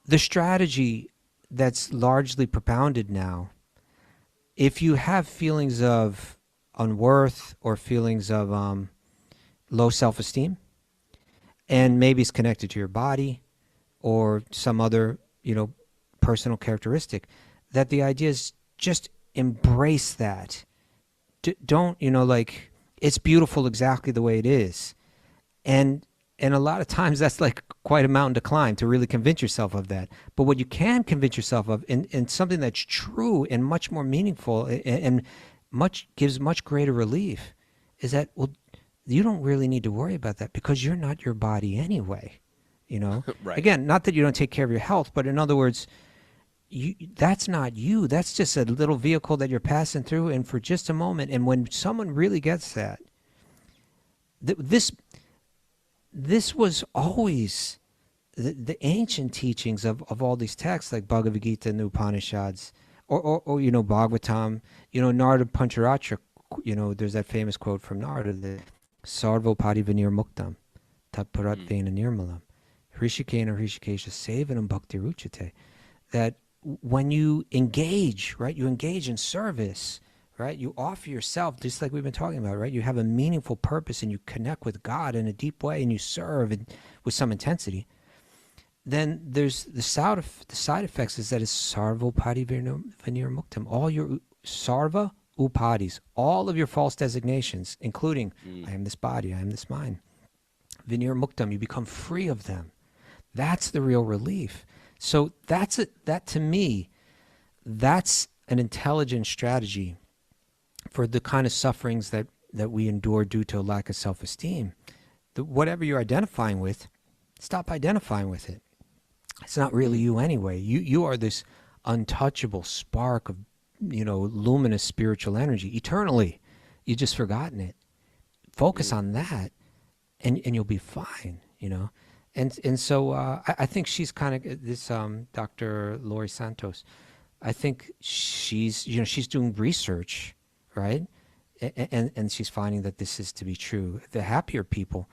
the strategy that's largely propounded now, if you have feelings of unworth or feelings of low self-esteem, and maybe it's connected to your body or some other, personal characteristic, that the idea is just embrace that. Don't, it's beautiful exactly the way it is. And a lot of times that's like quite a mountain to climb to really convince yourself of that. But what you can convince yourself of, and something that's true and much more meaningful and gives much greater relief, is that, well, you don't really need to worry about that because you're not your body anyway. Right. Again, not that you don't take care of your health, but in other words, that's not you. That's just a little vehicle that you're passing through, and for just a moment. And when someone really gets that, this was always the ancient teachings of all these texts like Bhagavad Gita and the Upanishads, or Bhagavatam, Narada Pancharatra. There's that famous quote from Narada, the Sarvopati Vinir Muktam Tatparat Vena Nirmalam Hrishikena Hrishikesha Sevanam Bhakti Ruchate. That when you engage, right, you engage in service, right, you offer yourself, just like we've been talking about, right, you have a meaningful purpose and you connect with God in a deep way and you serve with some intensity, then there's the side effects is that it's Sarvopati Vinir Muktam. All your Sarva Upadis, all of your false designations, including I am this body, I am this mind, Vinir Muktam, you become free of them. That's the real relief. So that to me, that's an intelligent strategy for the kind of sufferings that we endure due to a lack of self-esteem. Whatever you're identifying with, stop identifying with it. It's not really you anyway. You are this untouchable spark of, luminous spiritual energy eternally. You've just forgotten it. Focus on that, and you'll be fine. And so I think she's kind of this Dr. Laurie Santos. I think she's doing research, right? And she's finding that this is to be true. The happier people,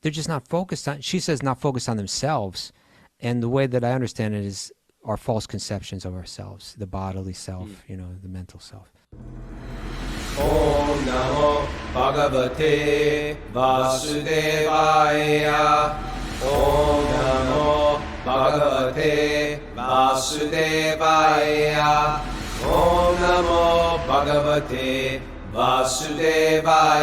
they're just not focused on. She says not focused on themselves, and the way that I understand it is our false conceptions of ourselves, the bodily self, the mental self. Om Namo Bhagavate Vasudevaya. Om Namo Bhagavate Vasudevaya. Om Namo Bhagavate Vasudevaya.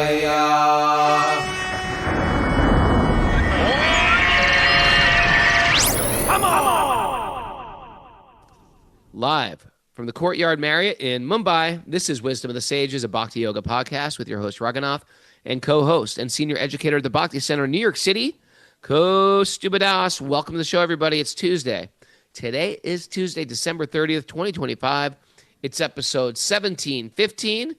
Live from the Courtyard Marriott in Mumbai, this is Wisdom of the Sages, a Bhakti-yoga podcast with your host, Raghunath, and co-host and senior educator at the Bhakti Center in New York City, Kaustubha. Welcome to the show, everybody. It's Tuesday. Today is Tuesday, December 30th, 2025. It's episode 1715.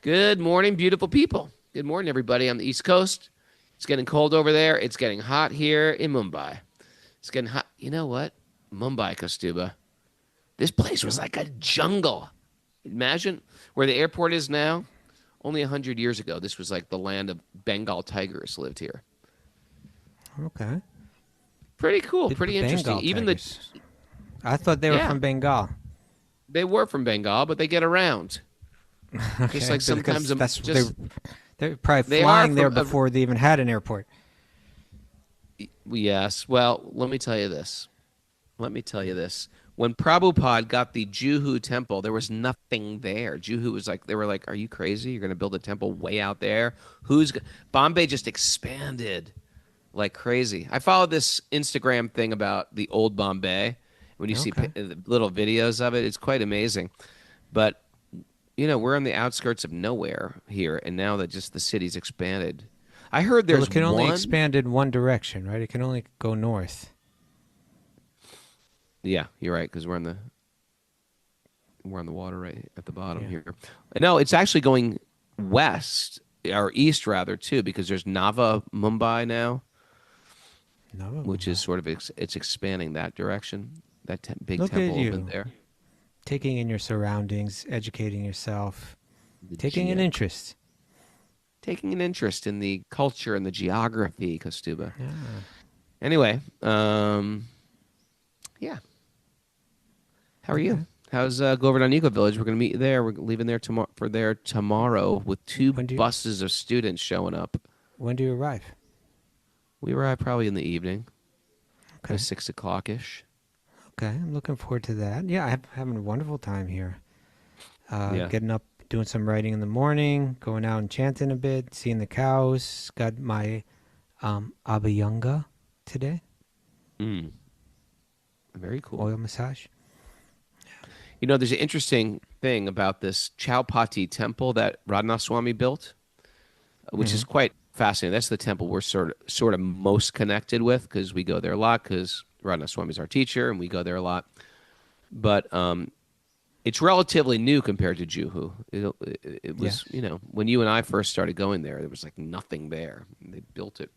Good morning, beautiful people. Good morning, everybody on the East Coast. It's getting cold over there. It's getting hot here in Mumbai. It's getting hot. You know what? Mumbai, Kaustubha. This place was like a jungle. Imagine where the airport is now. Only 100 years ago, this was like the land of Bengal tigers lived here. Okay. Pretty cool. Pretty interesting. Even tigers. I thought they were from Bengal. They were from Bengal, but they get around. Okay, just like sometimes they're probably flying there before they even had an airport. Yes. Well, let me tell you this. When Prabhupada got the Juhu temple, there was nothing there. Juhu was like, they were like, are you crazy? You're going to build a temple way out there? Bombay just expanded like crazy. I followed this Instagram thing about the old Bombay. When you see little videos of it, it's quite amazing. But, we're on the outskirts of nowhere here, and now that just the city's expanded. I heard it can only expand in one direction, right? It can only go north. Yeah, you're right, because we're on the water right at the bottom here. No, it's actually going west, or east rather, too, because there's Nava Mumbai now, which is sort of, it's expanding that direction. That big temple opened there. Taking in your surroundings, educating yourself, taking an interest. Taking an interest in the culture and the geography, Kaustubha. Yeah. Anyway, Yeah. How are you? How's Govardhan Eco Village? We're going to meet you there. We're leaving there tomorrow with two buses of students showing up. When do you arrive? We arrive probably in the evening, Okay. 6 o'clock-ish. Okay, I'm looking forward to that. Yeah, I'm having a wonderful time here. Yeah. Getting up, doing some writing in the morning, going out and chanting a bit, seeing the cows. Got my Abhyanga today. Very cool. Oil massage. You know, there's an interesting thing about this Chowpatty temple that Radhanath Swami built, which is quite fascinating. That's the temple we're sort of most connected with because we go there a lot because Radhanath Swami is our teacher and we go there a lot. But it's relatively new compared to Juhu. It was, when you and I first started going there was like nothing there. They built it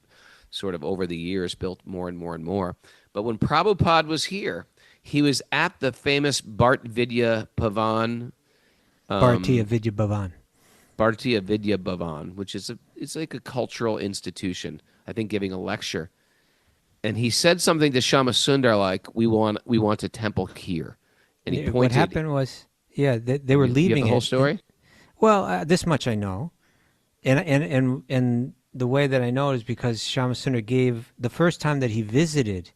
sort of over the years, built more and more and more. But when Prabhupada was here, he was at the famous Bhartiya Vidya Bhavan. Bhartiya Vidya Bhavan. Bhartiya Vidya Bhavan, which is it's like a cultural institution, I think, giving a lecture. And he said something to Shama Sundar like, we want a temple here. And he pointed. What happened was, they were leaving. You have the whole story? Well, this much I know. And the way that I know it is because Shama Sundar gave, the first time that he visited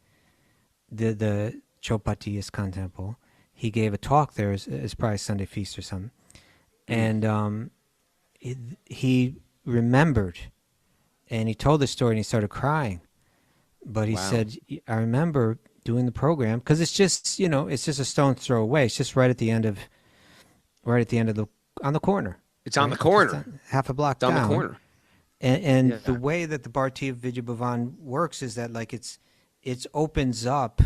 the Chowpatty ISKCON temple, he gave a talk there as probably Sunday feast or something. And he remembered, and he told the story and he started crying. But he said, I remember doing the program because it's just, it's just a stone's throw away. It's just right at the end of on the corner. It's on the corner. Half a block down. Down the corner. And the way that the Bhartiya Vidya Bhavan works is that like it opens up.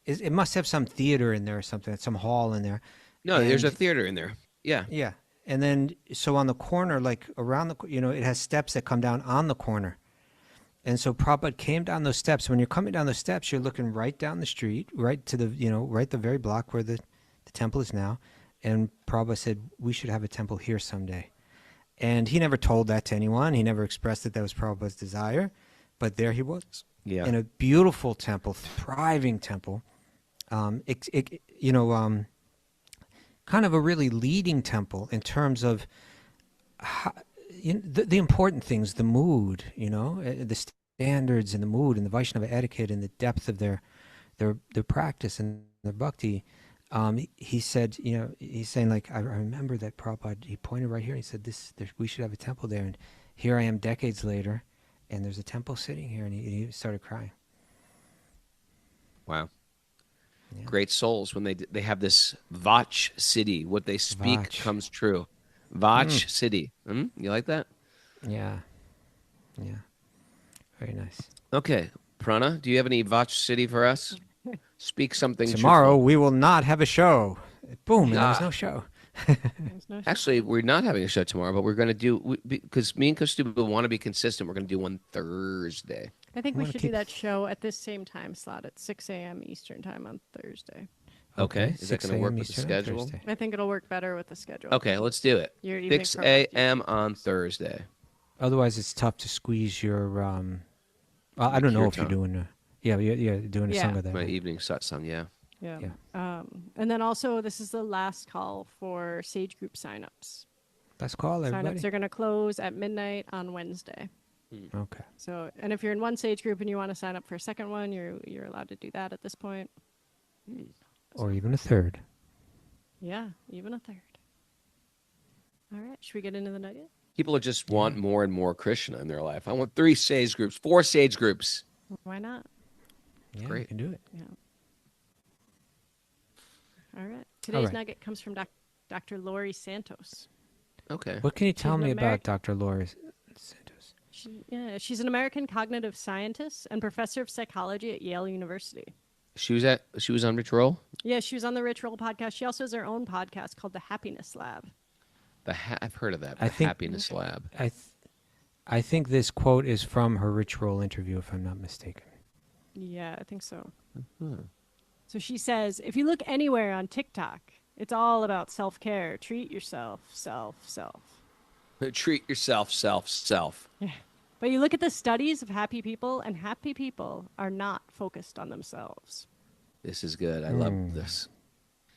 It must have some theater in there or something, some hall in there. No, there's a theater in there. Yeah. Yeah. And then, so on the corner, like around it has steps that come down on the corner. And so Prabhupada came down those steps. When you're coming down those steps, you're looking right down the street, right to the, right the very block where the temple is now. And Prabhupada said, we should have a temple here someday. And he never told that to anyone. He never expressed that was Prabhupada's desire. But there he was. Yeah. In a beautiful temple, thriving temple. Kind of a really leading temple in terms of the important things, the mood, the standards and the mood and the Vaishnava etiquette and the depth of their practice and their bhakti. He said, he's saying like, I remember that Prabhupada, he pointed right here and he said, we should have a temple there. And here I am decades later and there's a temple sitting here, and he started crying. Wow. Yeah. Great souls when they have this Vach city. What they speak Vach. comes true. Vach city. You like that? Yeah. Yeah. Very nice. Okay. Prana, do you have any Vach city for us? Speak something Tomorrow truthful. we will not have a show. Boom, and there's no show. Actually, we're not having a show tomorrow, but we're going to do, because me and Kaustubha want to be consistent, we're going to do one Thursday. I think we should do that show at this same time slot at 6 a.m. Eastern time on Thursday. Okay. Is that going to work with the schedule? I think it'll work better with the schedule. Okay, let's do it. 6 a.m. on Thursday. Otherwise, it's tough to squeeze your. I don't know if you're doing doing a sangha there. My evening satsang, yeah. Yeah. And then also, this is the last call for Sage Group signups. Let's call everybody. Signups are going to close at midnight on Wednesday. Okay. So, and if you're in one Sage Group and you want to sign up for a second one, you're allowed to do that at this point. Or even a third. Yeah, even a third. All right, should we get into the night yet? People just want more and more Kṛṣṇa in their life. I want 3 Sage Groups, 4 Sage Groups. Why not? Yeah, Great. you can do it. Yeah. All right. Today's nugget comes from Dr. Lori Santos. Okay. What can you tell me about Dr. Lori Santos? She's an American cognitive scientist and professor of psychology at Yale University. She was on Rich Roll? Yeah, she was on the Rich Roll podcast. She also has her own podcast called The Happiness Lab. I've heard of that. I think Happiness Lab. I think this quote is from her Rich Roll interview, if I'm not mistaken. Yeah, I think so. So she says, if you look anywhere on TikTok, it's all about self-care. Treat yourself, self. Treat yourself, self. Yeah. But you look at the studies of happy people, and happy people are not focused on themselves. This is good. I love this.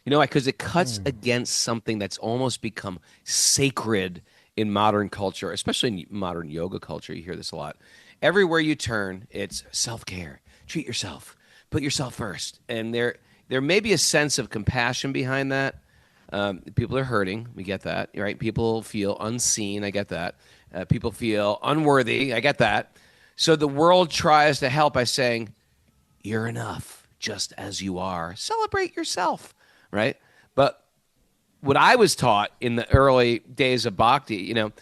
You know, because it cuts against something that's almost become sacred in modern culture, especially in modern yoga culture. You hear this a lot. Everywhere you turn, it's self-care. Treat yourself. Put yourself first. And there may be a sense of compassion behind that. People are hurting. We get that, right? People feel unseen. I get that. People feel unworthy. I get that. So the world tries to help by saying, you're enough just as you are. Celebrate yourself, right? But what I was taught in the early days of Bhakti, you know,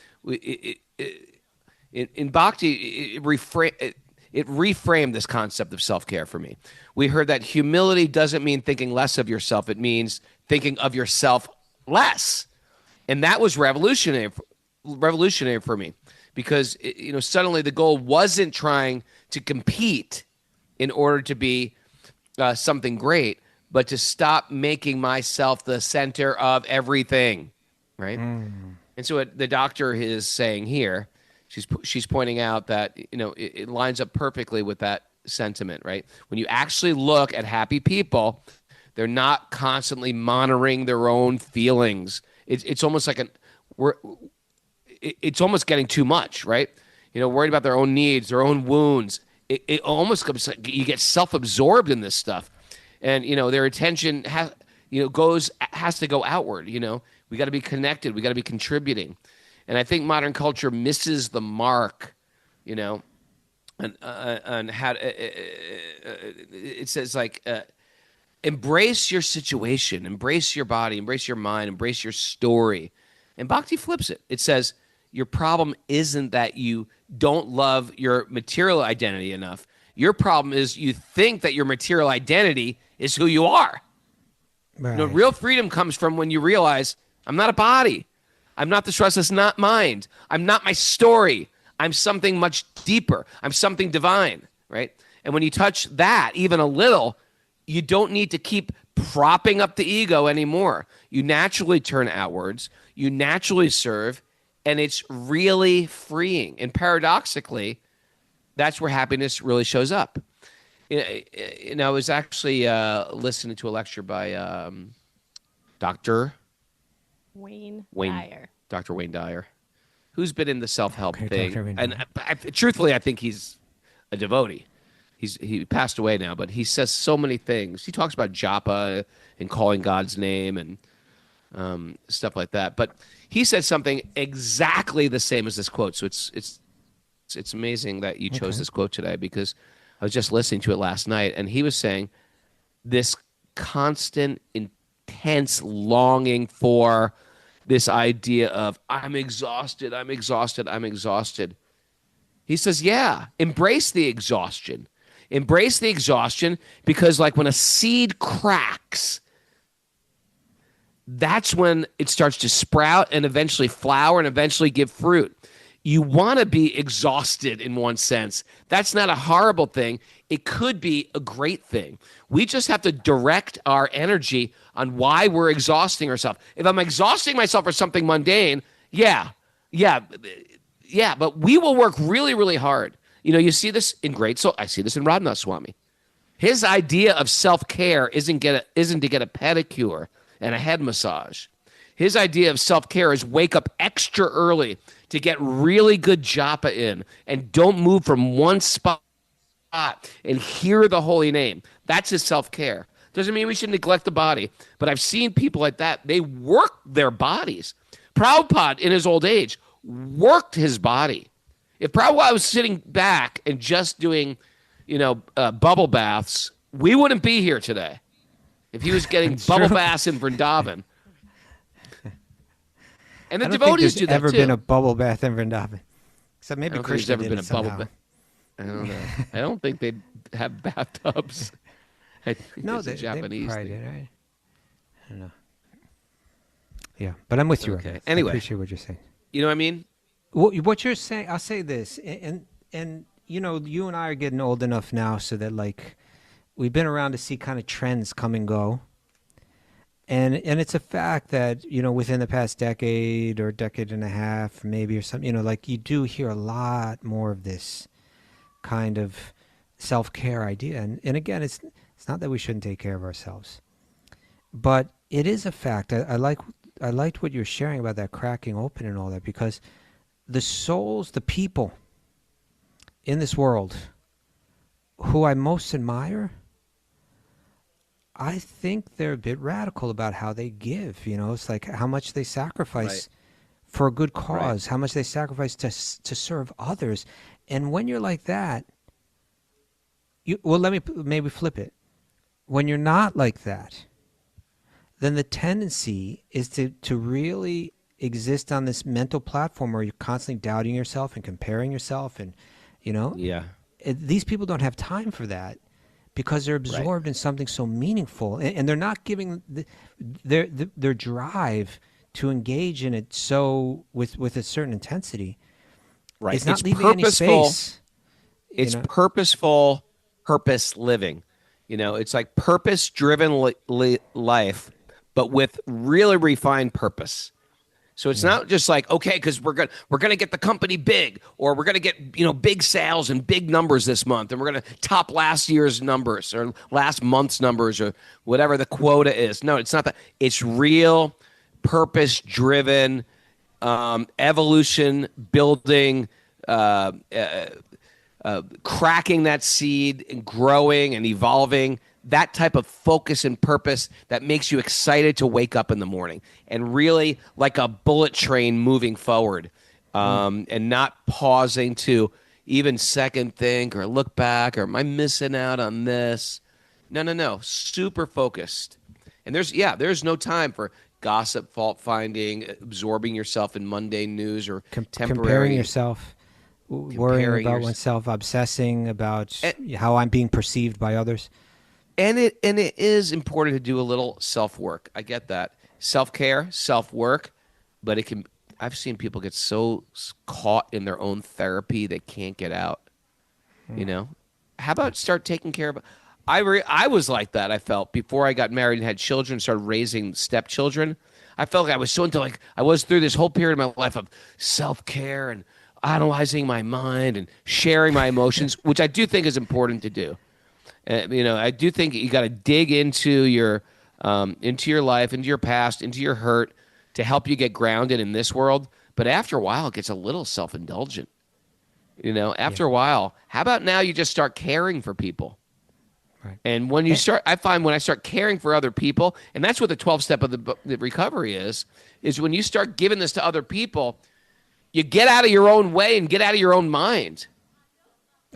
in Bhakti, it reframed this concept of self-care for me. We heard that humility doesn't mean thinking less of yourself. It means thinking of yourself less. And that was revolutionary for me because, you know, suddenly the goal wasn't trying to compete in order to be something great, but to stop making myself the center of everything, right? And so what the doctor is saying here, she's pointing out that, you know, it lines up perfectly with that sentiment, right? When you actually look at happy people, they're not constantly monitoring their own feelings. It's almost like it's almost getting too much, right? You know, worried about their own needs, their own wounds. It almost comes like you get self-absorbed in this stuff, and you know their attention has to go outward. You know, we got to be connected, we got to be contributing, and I think modern culture misses the mark. You know, on how it says like embrace your situation, embrace your body, embrace your mind, embrace your story, and Bhakti flips it. It says your problem isn't that you don't love your material identity enough. Your problem is you think that your material identity is who you are. Right. You know, real freedom comes from when you realize I'm not a body. I'm not this restless not mind. I'm not my story. I'm something much deeper. I'm something divine, right? And when you touch that even a little, you don't need to keep propping up the ego anymore. You naturally turn outwards. You naturally serve. And it's really freeing. And paradoxically, that's where happiness really shows up. And I was actually listening to a lecture by Dr. Wayne Dyer. Dr. Wayne Dyer, who's been in the self-help Okay, thing. Dr. Wayne And truthfully, I think he's a devotee. He passed away now, but he says so many things. He talks about japa and calling God's name and stuff like that. But he said something exactly the same as this quote. So it's amazing that you chose this quote today because I was just listening to it last night, and he was saying this constant, intense longing for this idea of I'm exhausted. He says, yeah, embrace the exhaustion. Embrace the exhaustion because like when a seed cracks, that's when it starts to sprout and eventually flower and eventually give fruit. You want to be exhausted in one sense. That's not a horrible thing. It could be a great thing. We just have to direct our energy on why we're exhausting ourselves. If I'm exhausting myself for something mundane, yeah, but we will work really, really hard. You know, you see this in I see this in Raghunath Swami. His idea of self-care isn't to get a pedicure and a head massage. His idea of self-care is wake up extra early to get really good japa in and don't move from one spot and hear the holy name. That's his self-care. Doesn't mean we should neglect the body, but I've seen people like that. They work their bodies. Prabhupada, in his old age, worked his body. If Prabhupada was sitting back and just doing, bubble baths, we wouldn't be here today. If he was getting bubble baths in Vṛndāvana. And the devotees do that too. Ever been a bubble bath in Vṛndāvana? Except maybe Kṛṣṇa ever did been it a bubble somehow. bath. I don't know. I don't think they'd have bathtubs. No, it's a they Japanese probably thing. did, right? I don't know. Yeah, but I'm with you. Okay. Raghunath. Anyway. I appreciate what you're saying. You know what I mean? What you're saying, I'll say this, and you and I are getting old enough now so that like we've been around to see kind of trends come and go. And it's a fact that, within the past decade or decade and a half, maybe, or something, like you do hear a lot more of this kind of self-care idea. And again, it's It's not that we shouldn't take care of ourselves. But it is a fact. I liked what you're sharing about that cracking open and all that, because the souls, the people in this world who I most admire, I think they're a bit radical about how they give. You know, it's like how much they sacrifice for a good cause, how much they sacrifice to serve others. And when you're like that, let me maybe flip it. When you're not like that, then the tendency is to really exist on this mental platform where you're constantly doubting yourself and comparing yourself, and these people don't have time for that, because they're absorbed in something so meaningful, and they're not giving their drive to engage in it so with a certain intensity. Right. It's not leaving any space. It's purposeful, purpose living. You know, it's like purpose-driven life, but with really refined purpose. So it's not just like, okay, because we're gonna get the company big, or we're gonna get big sales and big numbers this month, and we're gonna top last year's numbers or last month's numbers or whatever the quota is. No, it's not that. It's real, purpose-driven, evolution building, cracking that seed and growing and evolving. That type of focus and purpose that makes you excited to wake up in the morning and really like a bullet train moving forward, and not pausing to even second think or look back, or am I missing out on this? No. Super focused. And there's no time for gossip, fault finding, absorbing yourself in mundane news, or comparing yourself, worrying about oneself, obsessing about how I'm being perceived by others. And it is important to do a little self-work. I get that. Self-care, self-work, but I've seen people get so caught in their own therapy they can't get out. You know? How about start taking care of I was like that, I felt, before I got married and had children, started raising stepchildren. I felt like I was so into, like, I was through this whole period of my life of self-care and analyzing my mind and sharing my emotions, which I do think is important to do. I do think you got to dig into your life, into your past, into your hurt, to help you get grounded in this world. But after a while, it gets a little self-indulgent. After a while, how about now you just start caring for people? Right. And when you start, I find when I start caring for other people, and that's what the 12 step of the recovery is when you start giving this to other people, you get out of your own way and get out of your own mind.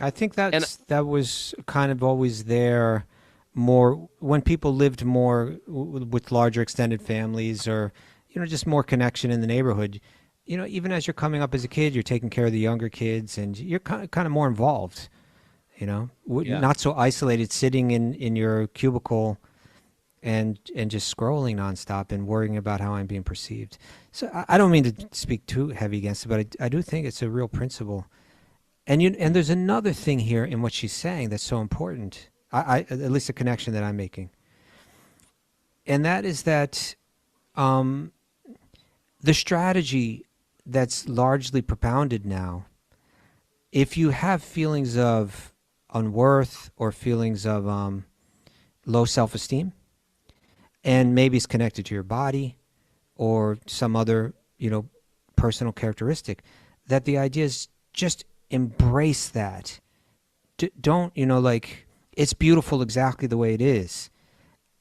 I think that was kind of always there more when people lived more with larger extended families, or, just more connection in the neighborhood. Even as you're coming up as a kid, you're taking care of the younger kids, and you're kind of more involved, not so isolated, sitting in your cubicle and just scrolling nonstop and worrying about how I'm being perceived. So I don't mean to speak too heavy against it, but I do think it's a real principle. And there's another thing here in what she's saying that's so important, I at least a connection that I'm making. And that is that the strategy that's largely propounded now, if you have feelings of unworth or feelings of low self-esteem, and maybe it's connected to your body or some other, personal characteristic, that the idea is just embrace that. Don't, it's beautiful exactly the way it is.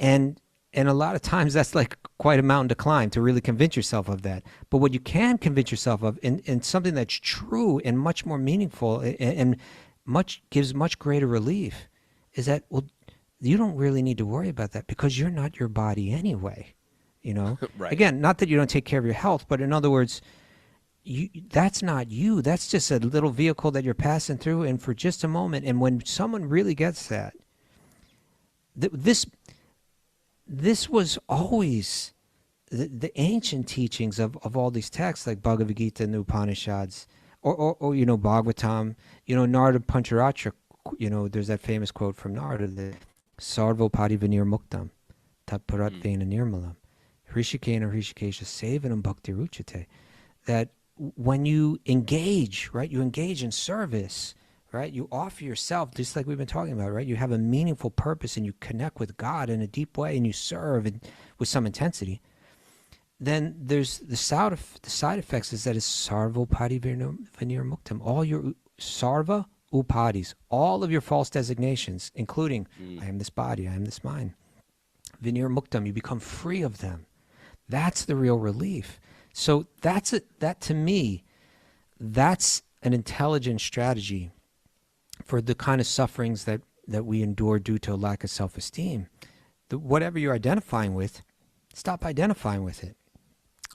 And a lot of times that's like quite a mountain to climb to really convince yourself of that. But what you can convince yourself of, and something that's true and much more meaningful and gives much greater relief, is that, well, you don't really need to worry about that because you're not your body anyway. Right. Again, not that you don't take care of your health, but in other words, that's not you. That's just a little vehicle that you're passing through, and for just a moment. And when someone really gets that, this was always the ancient teachings of all these texts, like Bhagavad Gita and the Upanishads, or Bhagavatam, Narada Pancharatra. There's that famous quote from Narada, that Sarvo Parivanir Muktam Tatparat Vena Nirmalam Hrishikena Hrishikesha Sevanam Bhakti Ruchate. That when you engage, right, you engage in service right? You offer yourself, just like we've been talking about, right? You have a meaningful purpose and you connect with God in a deep way and you serve with some intensity. Then there's the side effects is that it's sarva upadi vinirmuktam. All your sarva upadis, all of your false designations, including I am this body, I am this mind, vinirmuktam, you become free of them. That's the real relief. So that to me, that's an intelligent strategy for the kind of sufferings that we endure due to a lack of self-esteem. Whatever you're identifying with, stop identifying with it.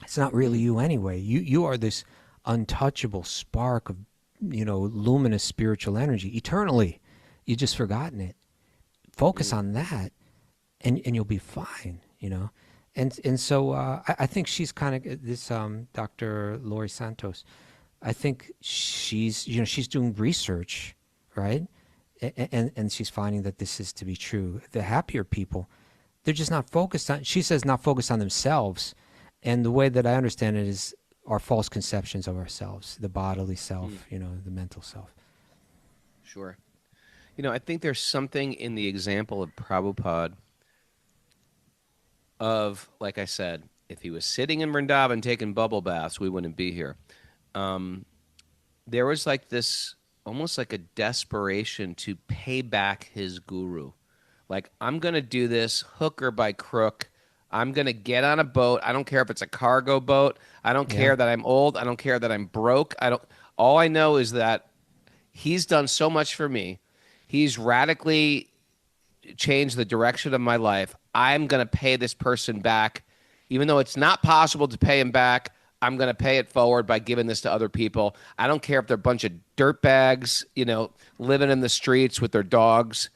It's not really you anyway. You are this untouchable spark of, luminous spiritual energy eternally. You've just forgotten it. Focus on that, and you'll be fine. And so I think she's kind of this Dr. Laurie Santos. I think she's doing research, right? And she's finding that this is to be true. The happier people, they're just not focused on. She says not focused on themselves. And the way that I understand it is our false conceptions of ourselves, the bodily self, the mental self. Sure. I think there's something in the example of Prabhupada of, like I said, if he was sitting in Vṛndāvana taking bubble baths, we wouldn't be here. There was like this, almost like a desperation to pay back his guru. Like, I'm going to do this hook or by crook. I'm going to get on a boat. I don't care if it's a cargo boat. I don't care that I'm old. I don't care that I'm broke. All I know is that he's done so much for me. He's radically changed the direction of my life. I'm going to pay this person back. Even though it's not possible to pay him back, I'm going to pay it forward by giving this to other people. I don't care if they're a bunch of dirtbags, living in the streets with their dogs.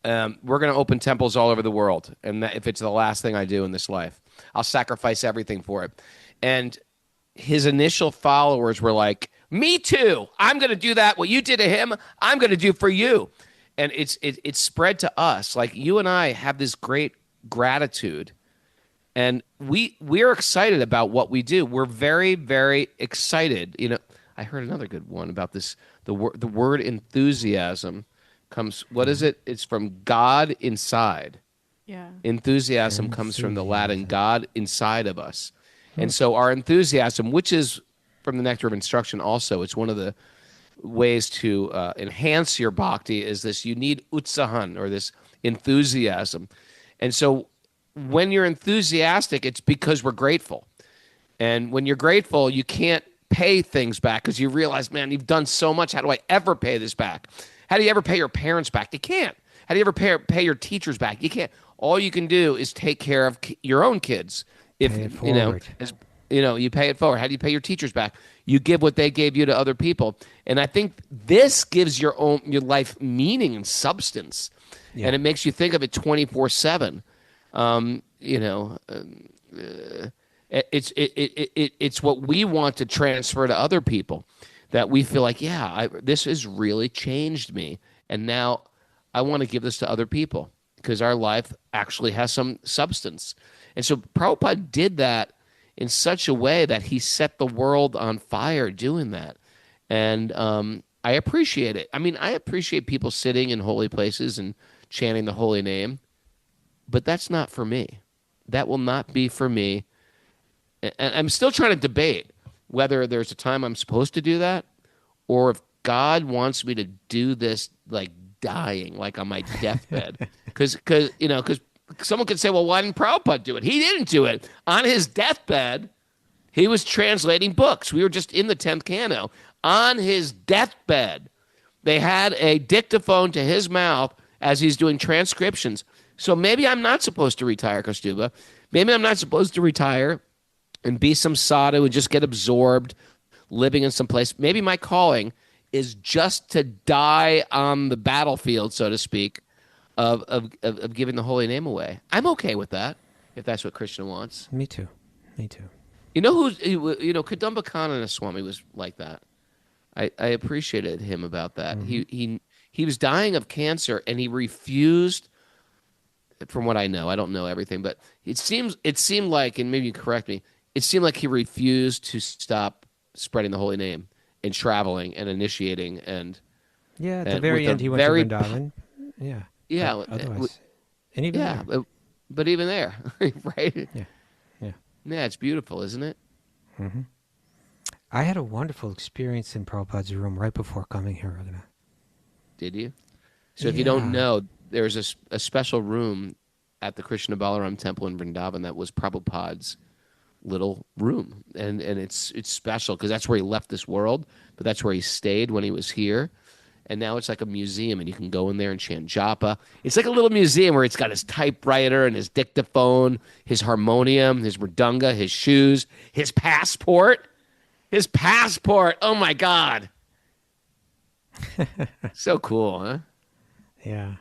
We're going to open temples all over the world. And if it's the last thing I do in this life, I'll sacrifice everything for it. And his initial followers were like, me too. I'm going to do that. What you did to him, I'm going to do for you. And it's spread to us. Like, you and I have this great gratitude. And we're excited about what we do. We're very, very excited. I heard another good one about this. The word enthusiasm comes, what is it? It's from God inside. Yeah. Enthusiasm comes from the Latin God inside of us. And so our enthusiasm, which is from the Nectar of Instruction also, it's one of the ways to enhance your bhakti, is this, you need utsahan, or this enthusiasm. And so when you're enthusiastic, it's because we're grateful. And when you're grateful, you can't pay things back because you realize, man, you've done so much. How do I ever pay this back? How do you ever pay your parents back? You can't. How do you ever pay your teachers back? You can't. All you can do is take care of your own kids. If you pay it forward. How do you pay your teachers back? You give what they gave you to other people. And I think this gives your life meaning and substance. Yeah. And it makes you think of it 24/7. It's what we want to transfer to other people, that we feel like, this has really changed me. And now I want to give this to other people because our life actually has some substance. And so Prabhupada did that in such a way that he set the world on fire doing that. And I appreciate it. I mean, I appreciate people sitting in holy places and chanting the holy name, but that's not for me. That will not be for me. And I'm still trying to debate whether there's a time I'm supposed to do that, or if God wants me to do this like dying, like on my deathbed. Because someone could say, well, why didn't Prabhupada do it? He didn't do it. On his deathbed, he was translating books. We were just in the 10th canto. On his deathbed, they had a dictaphone to his mouth as he's doing transcriptions. So maybe I'm not supposed to retire, Kaustubha. Maybe I'm not supposed to retire and be some sadhu and just get absorbed living in some place. Maybe my calling is just to die on the battlefield, so to speak, of giving the holy name away. I'm okay with that, if that's what Kṛṣṇa wants. Me too. Kadamba Kanana Swami was like that. I appreciated him about that. Mm-hmm. He was dying of cancer, and he refused, from what I know, I don't know everything, but it seemed like, and maybe you correct me, it seemed like he refused to stop spreading the holy name and traveling and initiating and Yeah, at the And very with a end, he went very to Vṛndāvana. Yeah. yeah, But otherwise, and even yeah, there. but even there, right? Yeah. Yeah. Yeah, it's beautiful, isn't it? Hmm. I had a wonderful experience in Prabhupada's room right before coming here, Raghunath. Did you? So if you don't Yeah. know, there's a special room at the Kṛṣṇa Balaram temple in Vṛndāvana that was Prabhupada's little room, and it's special because that's where he left this world, but that's where he stayed when he was here, and now it's like a museum, and you can go in there and chant japa. It's like a little museum where it's got his typewriter and his dictaphone, his harmonium, his mridanga, his shoes, his passport. His passport. Oh my God. So cool, huh? Yeah.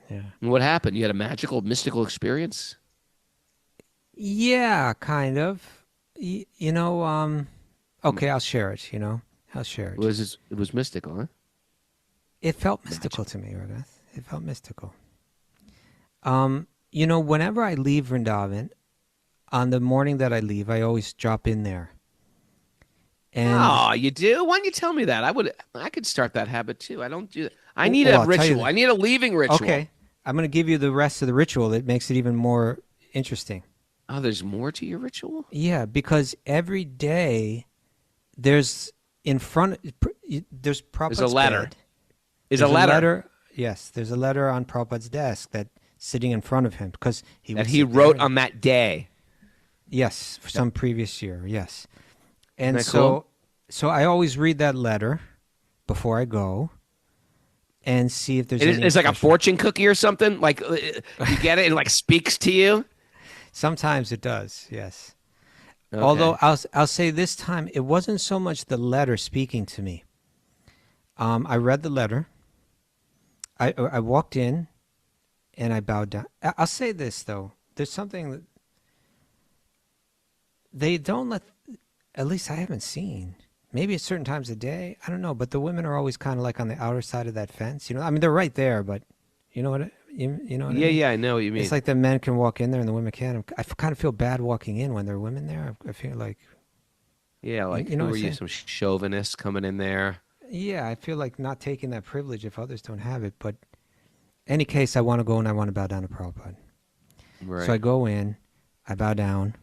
Yeah. And what happened? You had a magical, mystical experience? Yeah, kind of. Okay, I'll share it, I'll share it. It was mystical, huh? It felt mystical to me, Raghunath. It felt mystical. Whenever I leave Vṛndāvana, on the morning that I leave, I always drop in there. And You do? Why don't you tell me that? I could start that habit too. I don't do that. I need a I'll tell you ritual. that. I need a leaving ritual. Okay, I'm going to give you the rest of the ritual that makes it even more interesting. Oh, there's more to your ritual? Yeah, because every day there's Prabhupada's There's a letter. bed. Is There's a letter Yes, there's a letter on Prabhupada's desk that's sitting in front of him because that he wrote on that day. Yes, for some previous year, yes. And Isn't that cool? so I always read that letter before I go and see if there's any It's like a special- fortune cookie or something? Like, you get it? It like speaks to you? Sometimes it does, yes. Okay. Although I'll say this time it wasn't so much the letter speaking to me. I read the letter. I walked in, and I bowed down. I'll say this though: there's something that they don't let. At least I haven't seen. Maybe at certain times of day, I don't know. But the women are always kind of like on the outer side of that fence. I mean, they're right there, but you know what? You know what I mean? Yeah, I know what you mean. It's like the men can walk in there and the women can't. I kind of feel bad walking in when there are women there. I feel like, yeah, like you know who what are I'm you, saying? some chauvinist coming in there? yeah, I feel like not taking that privilege if others don't have it. But any case, I want to go and I want to bow down to Prabhupada. Right. So I go in, I bow down,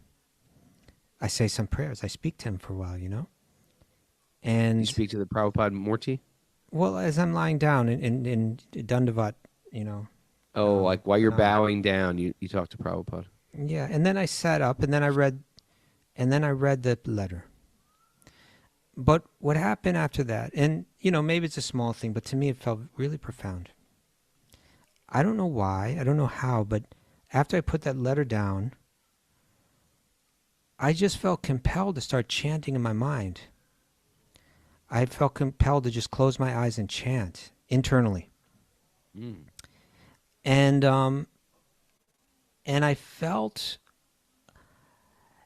I say some prayers. I speak to him for a while, And you speak to the Prabhupada Murti? well, as I'm lying down in Dandavat, Oh, like while you're no. bowing down, you talk to Prabhupada. Yeah, and then I sat up and then I read the letter. But what happened after that, and maybe it's a small thing, but to me it felt really profound. I don't know why, I don't know how, but after I put that letter down, I just felt compelled to start chanting in my mind. I felt compelled to just close my eyes and chant internally. Mm. And I felt,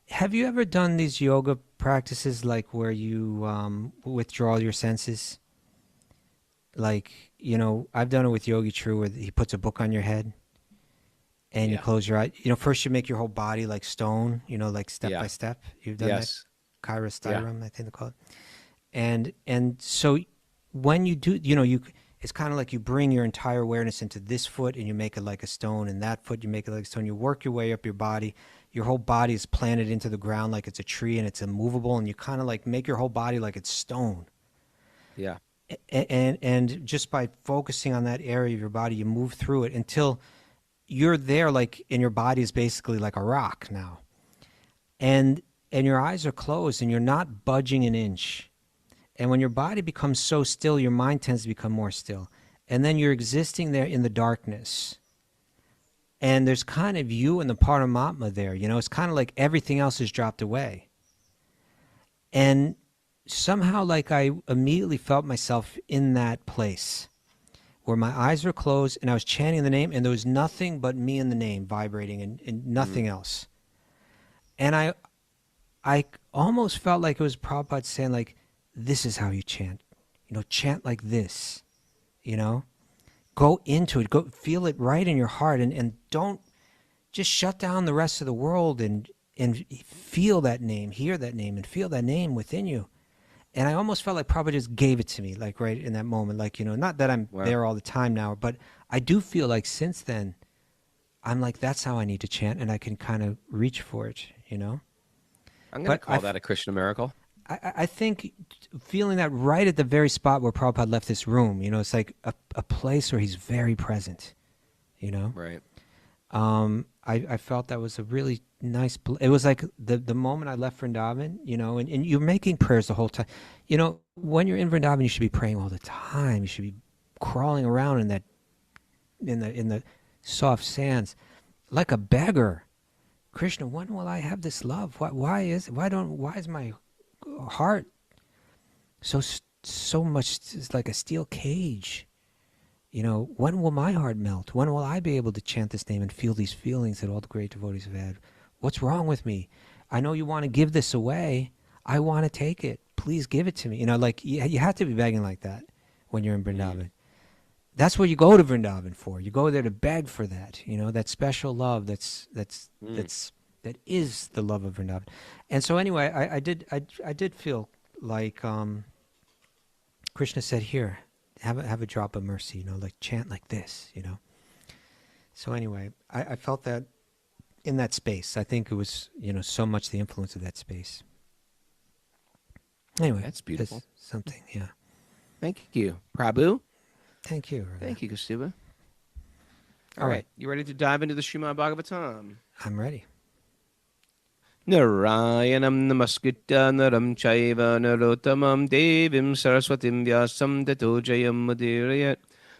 have you ever done these yoga practices like where you withdraw your senses? Like, I've done it with Yogi True where he puts a book on your head and you Yeah. close your eye. First you make your whole body like stone, like step Yeah. by step. You've done Yes. that? Kāliya-līlā, I think they call it. And so when you do, it's kind of like you bring your entire awareness into this foot and you make it like a stone, and that foot you make it like a stone. You work your way up your body. Your whole body is planted into the ground like it's a tree and it's immovable, and you kind of like make your whole body like it's stone. Yeah. And just by focusing on that area of your body, you move through it until you're there, like, and your body is basically like a rock now. And your eyes are closed and you're not budging an inch. And when your body becomes so still, your mind tends to become more still. And then you're existing there in the darkness. And there's kind of you and the Paramatma there. It's kind of like everything else is dropped away. And somehow, like, I immediately felt myself in that place where my eyes were closed and I was chanting the name and there was nothing but me and the name vibrating and nothing else. And I almost felt like it was Prabhupada saying, like, this is how you chant. Chant like this. Go into it. Go feel it right in your heart and don't just shut down the rest of the world and feel that name, hear that name, and feel that name within you. And I almost felt like Prabhupada just gave it to me, like right in that moment. Like, not that I'm Wow. there all the time now, but I do feel like since then, I'm like, that's how I need to chant, and I can kind of reach for it, I'm going to But call that a Kṛṣṇa miracle. I think feeling that right at the very spot where Prabhupada left this room, it's like a place where he's very present, Right. I felt that was a really nice. It was like the moment I left Vṛndāvana, and you're making prayers the whole time. When you're in Vṛndāvana, you should be praying all the time. You should be crawling around in the soft sands, like a beggar. Kṛṣṇa, when will I have this love? Why is my heart so much like a steel cage? When will my heart melt? When will I be able to chant this name and feel these feelings that all the great devotees have had? What's wrong with me? I know you want to give this away. I want to take it. Please give it to me. You have to be begging like that when you're in Vṛndāvana. That's what you go to Vṛndāvana for. You go there to beg for that. That special love that is the love of Vṛndāvana. And so anyway, I did feel like Kṛṣṇa said, here, have a drop of mercy, like chant like this, So anyway, I felt that in that space. I think it was, so much the influence of that space. Anyway, That's beautiful. Something, yeah. Thank you, Prabhu. Thank you. Thank you, Kaustubha. All right. You ready to dive into the Srimad Bhagavatam? I'm ready. Narayanam namaskritya naram chaiva narottamam devim saraswatim vyasam tato jayam mudirayat.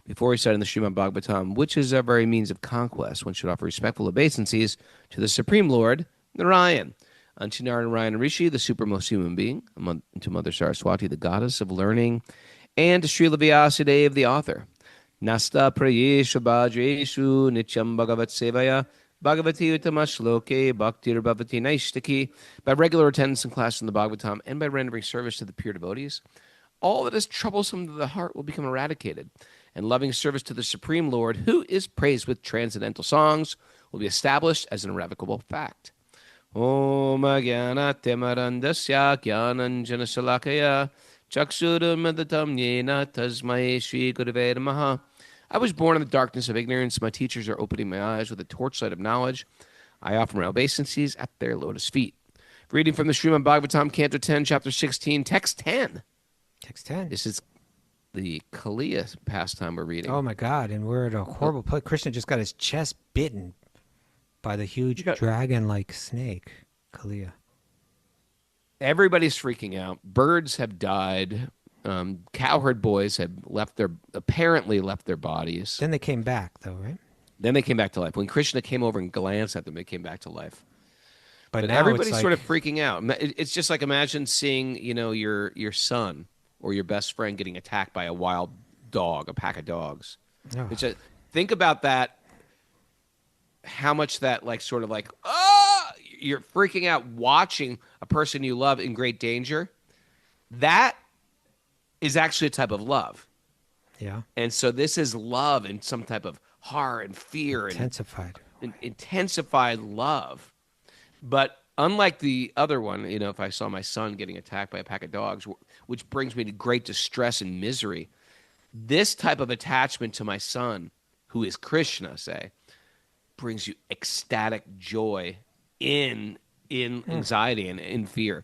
Before we start in the Srimad Bhagavatam, which is our very means of conquest, one should offer respectful obeisances to the Supreme Lord, Narayan, unto Narayan Rishi, the supermost human being, to Mother Saraswati, the goddess of learning, and to Srila Vyasadeva, the author. Nasta prayeshu bhajreshu nityam bhagavat sevaya bhagavati utamashloke bhaktir bhavati naishtaki. By regular attendance in class in the Bhagavatam and by rendering service to the pure devotees, all that is troublesome to the heart will become eradicated, and loving service to the Supreme Lord, who is praised with transcendental songs, will be established as an irrevocable fact. Om Agyanat Temarandasya Gyananjana Salakaya Chaksuramadatam Yena Tasmai Shri Gurave Namaha. I was born in the darkness of ignorance. My teachers are opening my eyes with a torchlight of knowledge. I offer my obeisances at their lotus feet. Reading from the Srimad Bhagavatam, Canto 10, Chapter 16, Text 10. Text 10. This is the Kāliya pastime we're reading. Oh my God! And we're at a horrible place. Kṛṣṇa just got his chest bitten by the huge dragon-like snake, Kāliya. Everybody's freaking out. Birds have died. Cowherd boys have apparently left their bodies. Then they came back, though, right? Then they came back to life. When Kṛṣṇa came over and glanced at them, they came back to life. But now everybody's it's sort like- of freaking out. It's just like imagine seeing, your son or your best friend getting attacked by a wild dog, a pack of dogs. Oh. It's just, think about that. How much that you're freaking out watching a person you love in great danger. That is actually a type of love. Yeah. And so this is love and some type of horror and fear Intensified. and intensified love. But unlike the other one, if I saw my son getting attacked by a pack of dogs, which brings me to great distress and misery, this type of attachment to my son, who is Kṛṣṇa, say, brings you ecstatic joy in anxiety and in fear.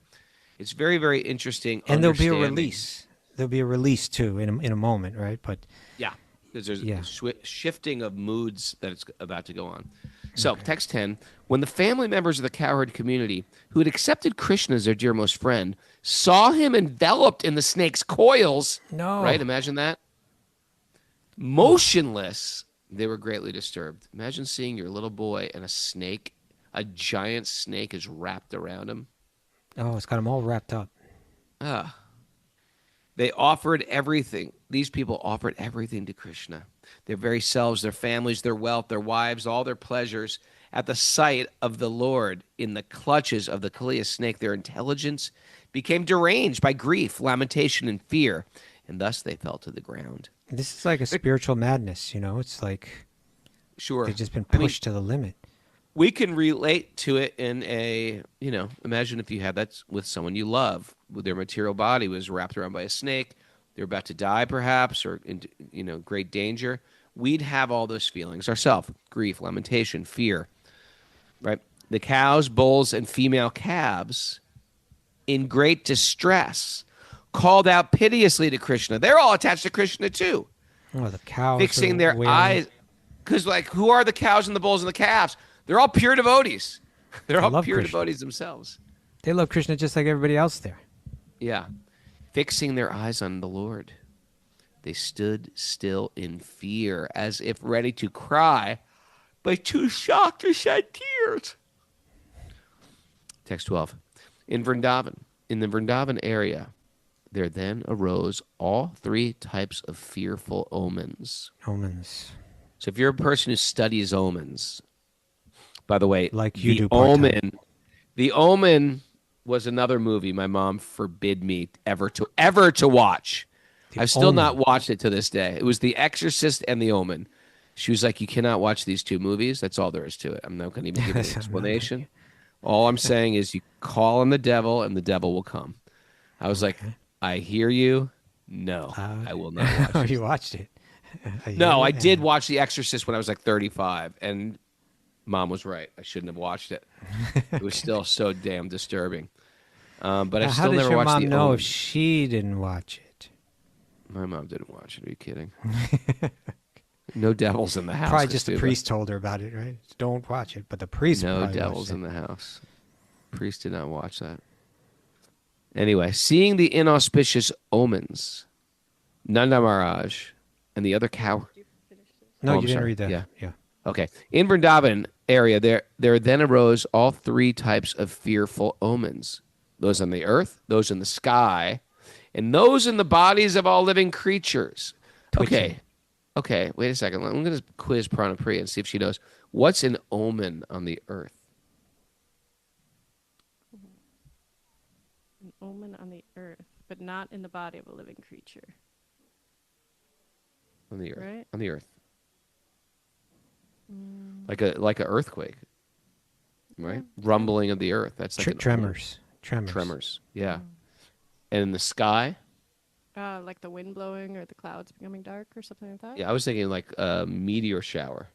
It's very, very interesting. And there'll be a understanding. release. There'll be a release, too, in a moment, right? But Yeah, because there's a shifting of moods that it's about to go on. So, text 10, when the family members of the cowherd community who had accepted Kṛṣṇa as their dearmost friend saw him enveloped in the snake's coils, No. right? Imagine that. Motionless, they were greatly disturbed. Imagine seeing your little boy and a giant snake is wrapped around him. Oh, it's got them all wrapped up. They offered everything. These people offered everything to Kṛṣṇa. Their very selves, their families, their wealth, their wives, all their pleasures. At the sight of the Lord in the clutches of the Kāliya snake, their intelligence became deranged by grief, lamentation, and fear, and thus they fell to the ground. This is like a spiritual madness, It's like Sure. they've just been I mean, pushed to the limit. we can relate to it in a, imagine if you had that with someone you love, with their material body was wrapped around by a snake, they're about to die perhaps, or in, great danger. We'd have all those feelings ourselves: grief, lamentation, fear, right? The cows, bulls, and female calves in great distress called out piteously to Kṛṣṇa. They're all attached to Kṛṣṇa too. Oh, the cows Fixing are their wailing. eyes. Because, who are the cows and the bulls and the calves? They're all pure devotees. They're all love pure Kṛṣṇa. devotees themselves. They love Kṛṣṇa just like everybody else there. Yeah. Fixing their eyes on the Lord, they stood still in fear, as if ready to cry, but too shocked to shed tears. Text 12. In the Vṛndāvana area, there then arose all three types of fearful omens. Omens. So if you're a person who studies omens, by the way, Like you the do part-time. Omen, the Omen was another movie my mom forbid me ever to watch. The I've still Omen. not watched it to this day. It was The Exorcist and The Omen. She was like, you cannot watch these two movies. That's all there is to it. I'm not going to even give you an explanation. All I'm saying is you call on the devil and the devil will come. I was like, I hear you. No, I will not watch Oh, it. you watched it. No, I did watch The Exorcist when I was like 35, and Mom was right. I shouldn't have watched it. It was still so damn disturbing. But I How still did never your watched mom The know Omen. if she didn't watch it? My mom didn't watch it. Are you kidding? No devils in the house. Probably just the Kaustubha. priest told her about it, right? Don't watch it. But the priest No probably devils watched it. in the house. Priest did not watch that. Anyway, seeing the inauspicious omens, Nanda Maharaj and the other cow. No, Oh, you I'm didn't sorry. read that. Yeah. Yeah. Okay. In Vṛndāvana area, there then arose all three types of fearful omens: those on the earth, those in the sky, and those in the bodies of all living creatures. Twitching. Okay. Wait a second. I'm going to quiz Pranapriya and see if she knows. What's an omen on the earth? An omen on the earth, but not in the body of a living creature. On the earth. Right. On the earth. Like a earthquake. Right? Rumbling of the earth. That's like an Tremors. omen. Tremors. Yeah. And in the sky? Like the wind blowing or the clouds becoming dark or something like that? Yeah, I was thinking like a meteor shower.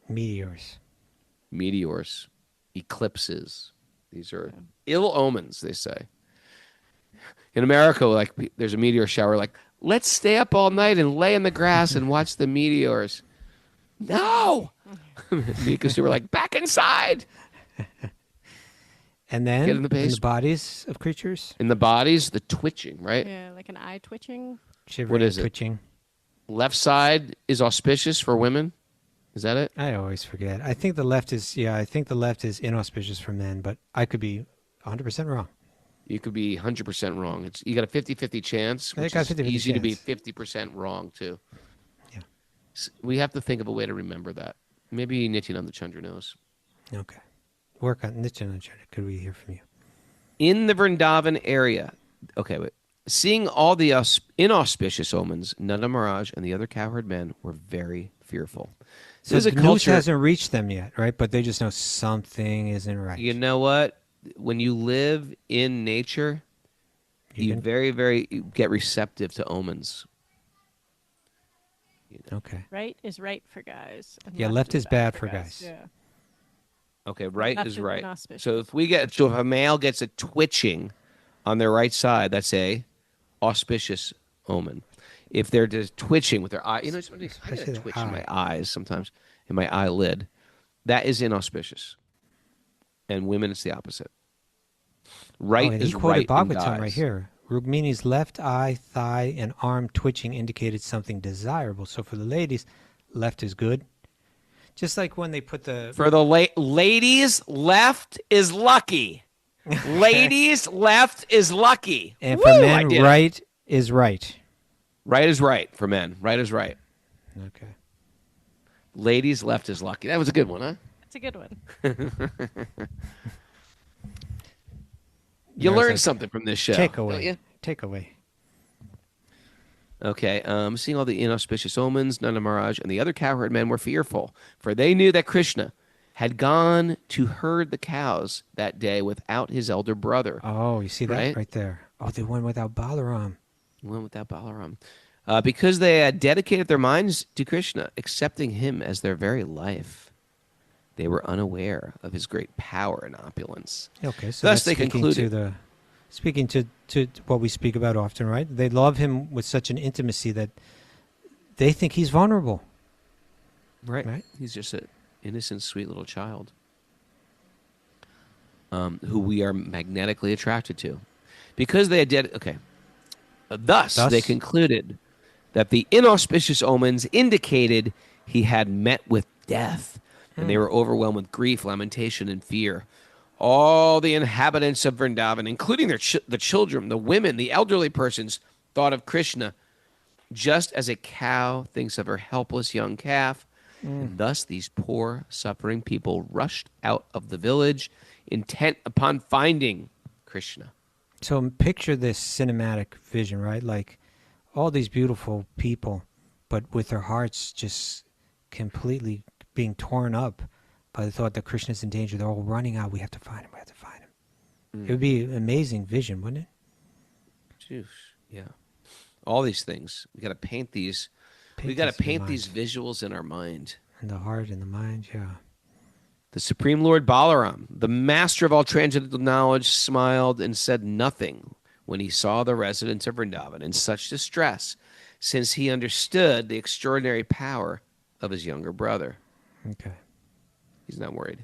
Meteors. Meteors. Eclipses. These are ill omens, they say. In America, like there's a meteor shower, like, let's stay up all night and lay in the grass and watch the meteors. No! Because they were like, back inside. And then Get in the in the basement. bodies of creatures, In the bodies, the twitching, right? Yeah, like an eye twitching. shivering, is it? twitching. Left side is auspicious for women. Is that it? I always forget. I think the left is inauspicious for men, but I could be 100% wrong. You could be 100% wrong. You got a 50-50 chance, I which got a is 50-50 easy to be chance. 50% wrong, too. Yeah. We have to think of a way to remember that. Maybe Nityananda Chandra knows. Okay. Work on Nityananda. Could we hear from you? In the Vṛndāvana area, okay, wait. Seeing all the inauspicious omens, Nanda Maharaj and the other cowherd men were very fearful. So There's the a news culture. hasn't reached them yet, right? But they just know something isn't right. You know what? When you live in nature, you can- very, very get receptive to omens. Okay. Right is right for guys. And Yeah, left is bad for guys. Yeah. Okay, right Left is is right. inauspicious. So if a male gets a twitching on their right side, that's a auspicious omen. If they're just twitching with their eye, I get Especially a the twitch in my eye. eyes sometimes, in my eyelid, that is inauspicious. And women, it's the opposite. Right and is he quoted right in Bhagavatam right guys. here. Rukmini's left eye, thigh, and arm twitching indicated something desirable. So for the ladies, left is good. Just like when they put the For the ladies, left is lucky. Ladies, left is lucky. and Woo, for I men, did it. right is right. Right is right for men. Right is right. Okay. Ladies, left is lucky. That was a good one, huh? That's a good one. You There's learned a something from this show. don't Takeaway. you? Takeaway. Okay. Seeing all the inauspicious omens, Nanda Maharaj and the other cowherd men were fearful, for they knew that Kṛṣṇa had gone to herd the cows that day without his elder brother. Oh, you see that right there. Oh, they went without Balaram. Went without Balaram. Because they had dedicated their minds to Kṛṣṇa, accepting him as their very life. They were unaware of his great power and opulence. Okay, so thus that's they concluded. Speaking to what we speak about often, right? They love him with such an intimacy that they think he's vulnerable. Right. He's just an innocent, sweet little child who we are magnetically attracted to. Because they had Thus, they concluded that the inauspicious omens indicated he had met with death, and they were overwhelmed with grief, lamentation, and fear. All the inhabitants of Vṛndāvana, including the children, the women, the elderly persons, thought of Kṛṣṇa just as a cow thinks of her helpless young calf. And thus these poor, suffering people rushed out of the village, intent upon finding Kṛṣṇa. So picture this cinematic vision, right? Like all these beautiful people, but with their hearts just completely being torn up by the thought that Krishna's in danger. They're all running out. We have to find him. We have to find him. It would be an amazing vision, wouldn't it? Jeez, yeah. All these things. We got to paint these. We got to paint these visuals in our mind. In the heart, in the mind, yeah. The Supreme Lord Balaram, the master of all transcendental knowledge, smiled and said nothing when he saw the residents of Vṛndāvana in such distress, since he understood the extraordinary power of his younger brother. Okay. He's not worried.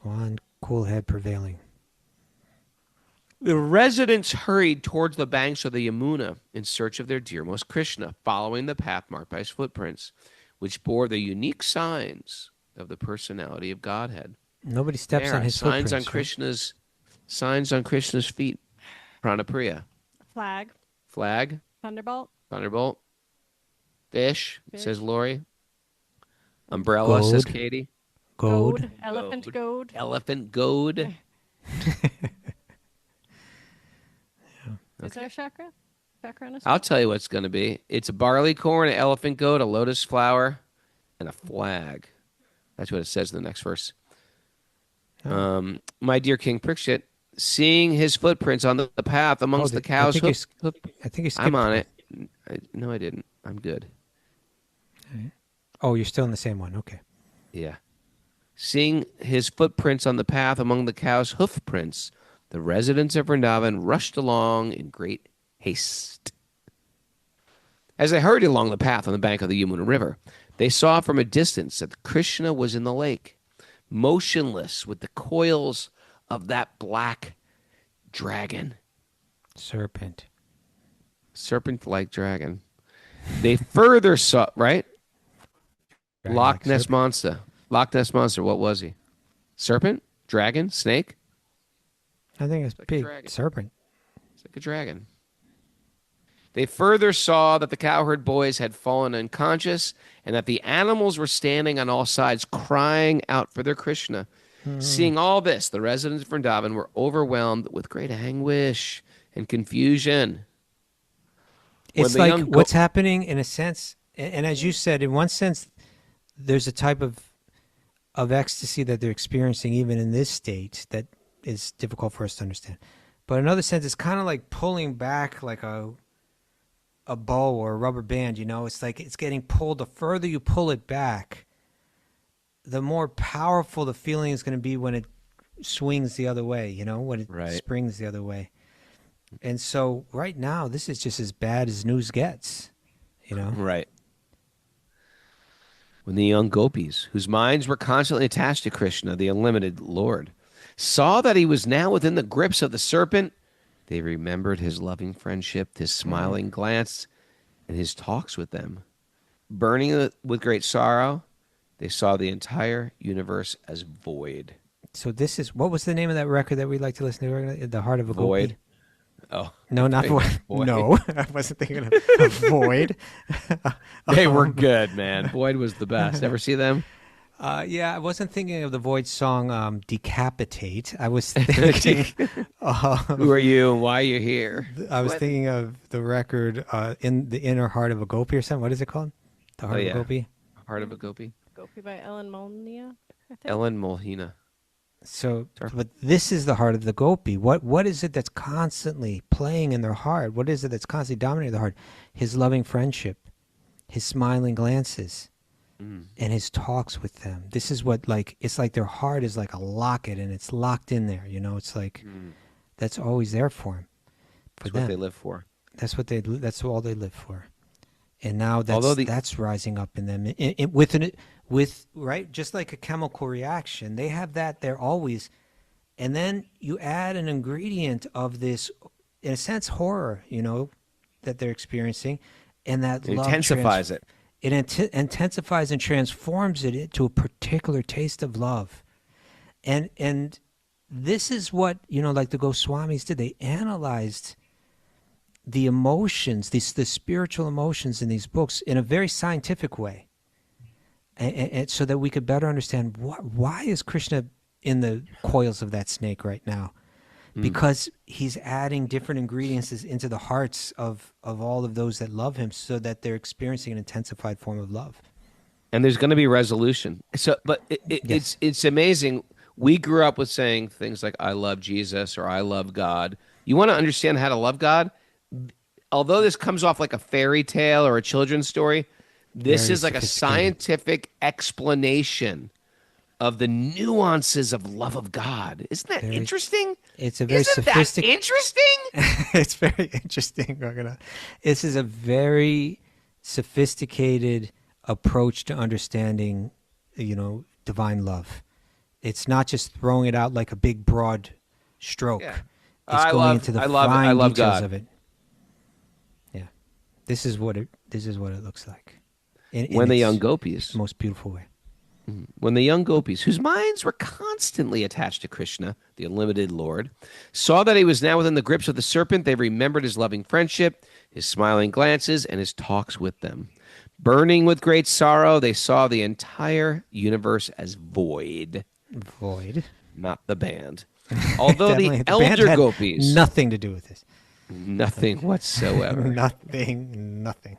One cool head prevailing. The residents hurried towards the banks of the Yamuna in search of their dearmost Kṛṣṇa, following the path marked by his footprints, which bore the unique signs of the personality of Godhead. Nobody steps on his signs footprints. On signs on Krishna's feet. Pranapriya. Flag. Thunderbolt. Fish. Says Lori. Umbrella. Goad. Says Katie. Goad. Elephant goad. Elephant goad. Is there a chakra? Chakra on a I'll tell you what it's going to be. It's a barley corn, an elephant goat, a lotus flower, and a flag. That's what it says in the next verse. My dear King Parikshit, seeing his footprints on the path amongst the cows. I think you skipped. I'm on it. No, I didn't. I'm good. Right. Oh, you're still in the same one. Okay. Yeah. Seeing his footprints on the path among the cows' hoof prints, the residents of Vṛndāvana rushed along in great haste. As they hurried along the path on the bank of the Yamuna River, they saw from a distance that Kṛṣṇa was in the lake, motionless with the coils of that black dragon. Serpent-like dragon. They further saw, right? Loch Ness Monster. Loch Ness Monster, what was he? Serpent? Dragon? Snake? I think it's like big serpent. It's like a dragon. They further saw that the cowherd boys had fallen unconscious and that the animals were standing on all sides crying out for their Kṛṣṇa. Seeing all this, the residents of Vṛndāvana were overwhelmed with great anguish and confusion. It's like what's happening in a sense, and as you said, in one sense, there's a type of ecstasy that they're experiencing even in this state that is difficult for us to understand. But in another sense, it's kind of like pulling back like a bow or a rubber band, It's like it's getting pulled. The further you pull it back, the more powerful the feeling is going to be when it swings the other way, when it springs the other way. And so right now, this is just as bad as news gets, Right. When the young gopis, whose minds were constantly attached to Kṛṣṇa, the unlimited Lord, saw that he was now within the grips of the serpent, they remembered his loving friendship, his smiling glance, and his talks with them. Burning with great sorrow, they saw the entire universe as void. So this is, what was the name of that record that we like to listen to? The Heart of a Void. Gopi? Oh. No, not Void. No, I wasn't thinking of Void. They were good, man. Void was the best. Ever see them? Yeah, I wasn't thinking of the Void song Decapitate. I was thinking... Who are you and why are you here? I was thinking of the record In the Inner Heart of a Gopi or something. What is it called? The Heart of a Gopi? Heart of a Gopi. Gopi by Ellen Molnia. Ellen Molina. So, but this is the heart of the gopi. What is it that's constantly playing in their heart? What is it that's constantly dominating their heart? His loving friendship, his smiling glances, and his talks with them. This is what, like, it's like their heart is like a locket and it's locked in there. You know, it's like that's always there for him. That's what they live for. That's all they live for. And now that's rising up in them with right, just like a chemical reaction. They have that there always, and then you add an ingredient of this, in a sense, horror, you know, that they're experiencing, and that love intensifies it. It intensifies and transforms it into a particular taste of love, and this is what, you know, like the Goswamis did. They analyzed the emotions, the spiritual emotions in these books in a very scientific way, and so that we could better understand why is Krishna in the coils of that snake right now? Because he's adding different ingredients into the hearts of all of those that love him, so that they're experiencing an intensified form of love. And there's going to be resolution. So, but Yes. it's amazing. We grew up with saying things like, I love Jesus, or I love God. You want to understand how to love God? Although this comes off like a fairy tale or a children's story, this Very is like a sophisticated. scientific explanation of the nuances of love of God. Isn't that interesting? It's a very Isn't that sophisticated. interesting? It's very interesting, Raghunath. This is a very sophisticated approach to understanding, you know, divine love. It's not just throwing it out like a big broad stroke. Yeah. It's going into the fine I love details God. of it. Yeah, this is what it looks like. In The its young gopis, most beautiful way. when the young gopis, whose minds were constantly attached to Krishna, the unlimited Lord, saw that he was now within the grips of the serpent, they remembered his loving friendship, his smiling glances, and his talks with them. Burning with great sorrow, they saw the entire universe as void, Void. not the band. Although Definitely, the band elder had gopis, nothing to do with this. nothing whatsoever. Nothing.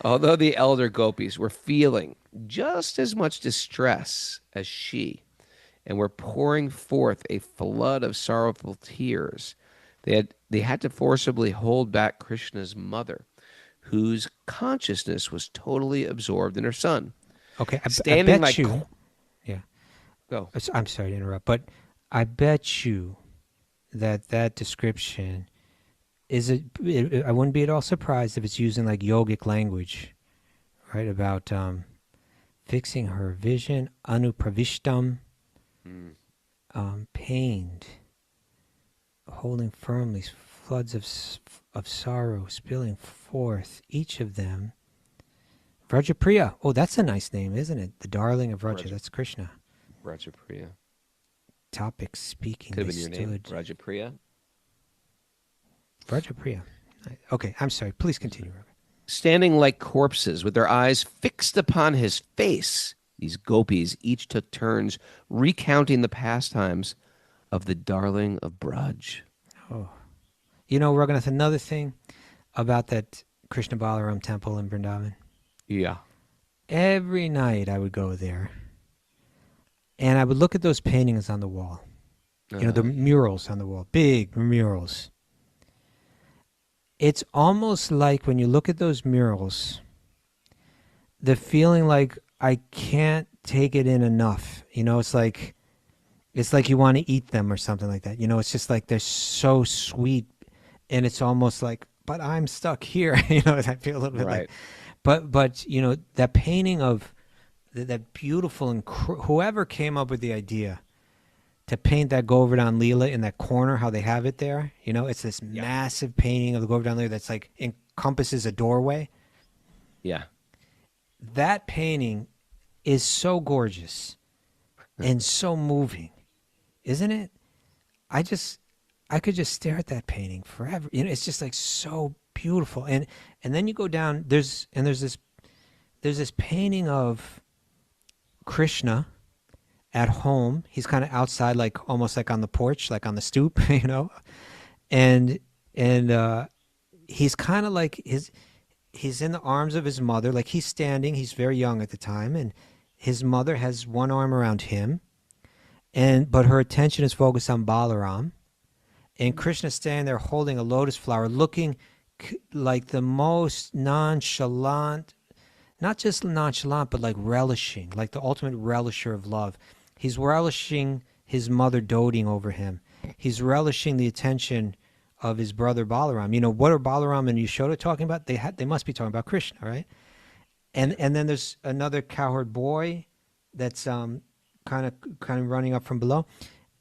Although the elder gopis were feeling just as much distress as she, and were pouring forth a flood of sorrowful tears, they had to forcibly hold back Krishna's mother, whose consciousness was totally absorbed in her son. Okay, I Standing bet like you. Yeah. Go. I'm sorry to interrupt, but I bet you that description I wouldn't be at all surprised if it's using like yogic language, right? About fixing her vision, anupravishtam, pained, holding firmly, floods of sorrow spilling forth, each of them. Vrajapriya. Oh, that's a nice name, isn't it? The darling of Vraja. That's Krishna. Rajapriya. Topic speaking. Could have They been your name, stood. Rajapriya. Vrajapriya. Okay, I'm sorry. Please continue, Ravi. Standing like corpses with their eyes fixed upon his face, these gopis each took turns recounting the pastimes of the darling of Braj. Oh. You know, Raghunath, another thing about that Krishna Balaram temple in Vṛndāvana. Yeah. Every night I would go there, and I would look at those paintings on the wall. You know, the murals on the wall, big murals. It's almost like when you look at those murals, the feeling like I can't take it in enough. You know, it's like you want to eat them or something like that. You know, it's just like they're so sweet, and it's almost like, but I'm stuck here. You know, I feel a little bit like, but you know, that painting of that beautiful and whoever came up with the idea to paint that Gṛṣṇa in that corner, how they have it there, you know, it's this massive painting of the Gṛṣṇa that's like encompasses a doorway. Yeah. That painting is so gorgeous and so moving, isn't it? I could just stare at that painting forever. You know, it's just like so beautiful. And then you go down, there's this painting of Kṛṣṇa at home. He's kind of outside, like almost like on the porch, like on the stoop, you know, and he's kind of like he's in the arms of his mother, like he's standing. He's very young at the time, and His mother has one arm around him, but her attention is focused on Balaram. And Krishna's standing there holding a lotus flower, looking like the most nonchalant, not just nonchalant, but like relishing, like the ultimate relisher of love. He's relishing his mother doting over him. He's relishing the attention of his brother Balaram. You know, what are Balaram and Yashoda talking about? They must be talking about Krishna, right? And then there's another cowherd boy that's kind of running up from below.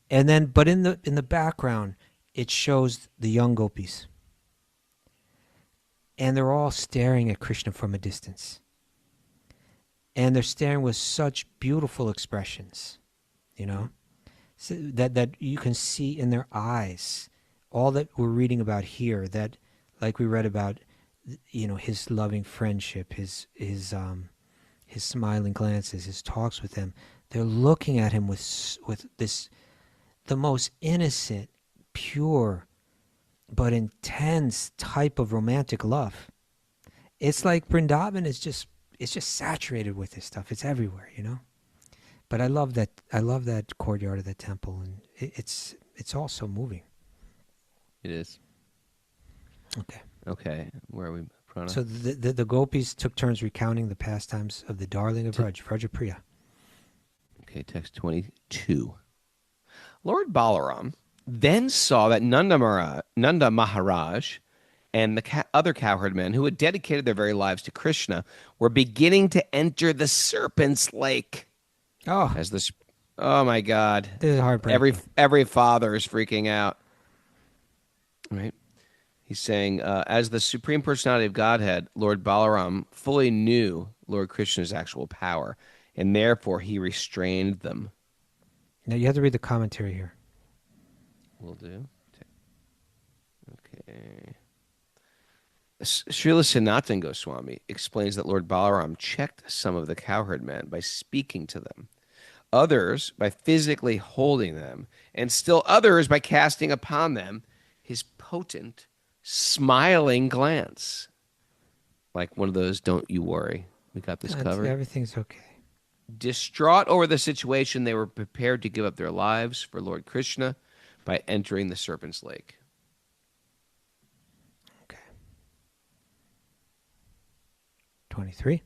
And then, but in the background, it shows the young gopis. And they're all staring at Krishna from a distance. And they're staring with such beautiful expressions, you know, so that you can see in their eyes all that we're reading about here, that like we read about, you know, his loving friendship, his smiling glances, his talks with them. They're looking at him with this, the most innocent, pure, but intense type of romantic love. It's like Vṛndāvana is just saturated with this stuff. It's everywhere, you know. But I love that courtyard of the temple, and it's also moving. It is. Okay. Where are we? Prana? So the gopis took turns recounting the pastimes of the darling of Vrajapriya. Okay, text 22. Lord Balaram then saw that Nanda Maharaj and the other cowherd men who had dedicated their very lives to Krishna were beginning to enter the serpent's lake. Oh, Oh my God! This is heartbreaking. Every father is freaking out. Right? He's saying, as the Supreme Personality of Godhead, Lord Balaram fully knew Lord Krishna's actual power, and therefore he restrained them. Now you have to read the commentary here. Will do. Okay. Srila Sanatana Goswami explains that Lord Balaram checked some of the cowherd men by speaking to them, others by physically holding them, and still others by casting upon them his potent, smiling glance. Like one of those, don't you worry, we got this covered. Everything's okay. Distraught over the situation, they were prepared to give up their lives for Lord Krishna by entering the serpent's lake. Okay. 23.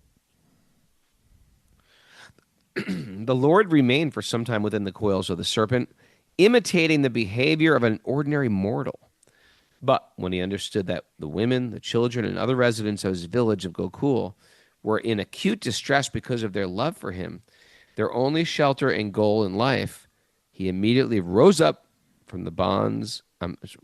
The Lord remained for some time within the coils of the serpent, imitating the behavior of an ordinary mortal. But when he understood that the women, the children, and other residents of his village of Gokul were in acute distress because of their love for him, their only shelter and goal in life, he immediately rose up from the bonds of the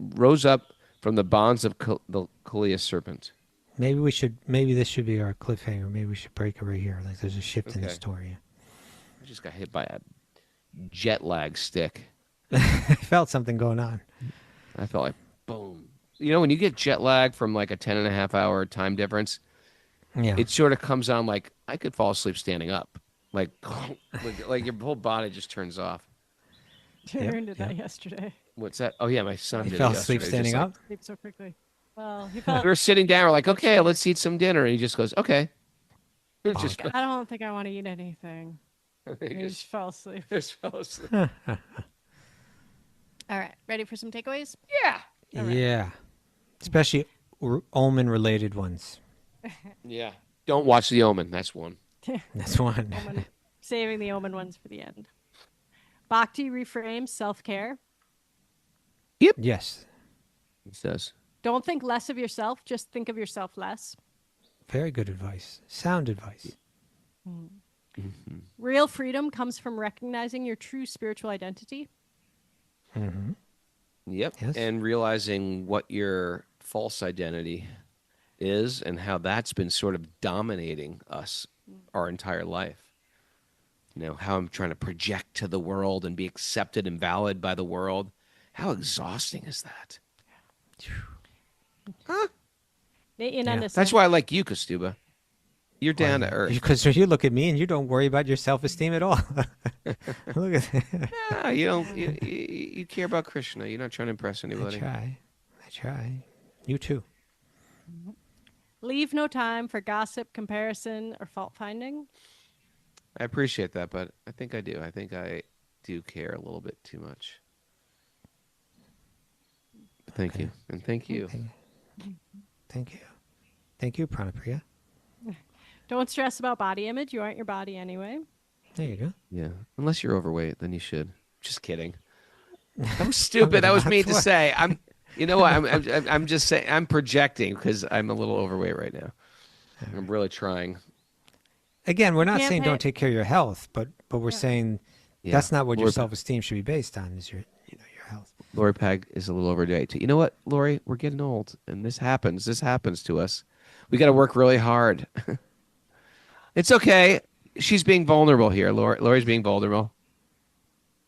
Kāliya serpent. Maybe this should be our cliffhanger. Maybe we should break it right here. Like there's a shift in the story. I just got hit by a jet lag stick. I felt something going on. I felt like boom. You know, when you get jet lag from like a 10.5-hour time difference, yeah, it sort of comes on like I could fall asleep standing up. Like your whole body just turns off. Turned to that yesterday. What's that? Oh yeah, my son he did fell it asleep yesterday. standing up. Sleep so quickly. Well, he We felt. were sitting down. We're like, okay, let's eat some dinner, and he just goes, okay. It just, I don't think I want to eat anything. he He just fell asleep. just fell asleep. All right, ready for some takeaways? Yeah. Yeah, especially omen-related ones. Yeah. Don't watch The Omen. That's one. That's one. Saving the omen ones for the end. Bhakti reframes self-care. Yes. It says. Don't think less of yourself. Just think of yourself less. Very good advice. Sound advice. Mm-hmm. Real freedom comes from recognizing your true spiritual identity. Mm-hmm. Yep. Yes. And realizing what your false identity is and how that's been sort of dominating us our entire life. You know, how I'm trying to project to the world and be accepted and valid by the world. How exhausting is that? Huh? That's why I like you, Kaustubha. You're down to earth. Because you look at me and you don't worry about your self-esteem at all. Look at that. Yeah, you don't. You care about Krishna. You're not trying to impress anybody. I try. You too. Leave no time for gossip, comparison, or fault finding. I appreciate that, but I think I do. I think I do care a little bit too much. Thank you. And thank you. Okay. Thank you. Thank you, Pranapriya. Don't stress about body image. You aren't your body anyway. There you go. Yeah. Unless you're overweight, then you should. Just kidding. That was stupid. That was mean to say. You know what? I'm just saying. I'm projecting because I'm a little overweight right now. I'm really trying. Again, we're not can't saying pay- don't take care of your health, but we're saying Yeah. that's not what your Lori- self-esteem should be based on. Is your health. Lori Peg is a little overweight too. You know what, Lori? We're getting old, and this happens. This happens to us. We got to work really hard. It's okay. She's being vulnerable here. Lori's being vulnerable,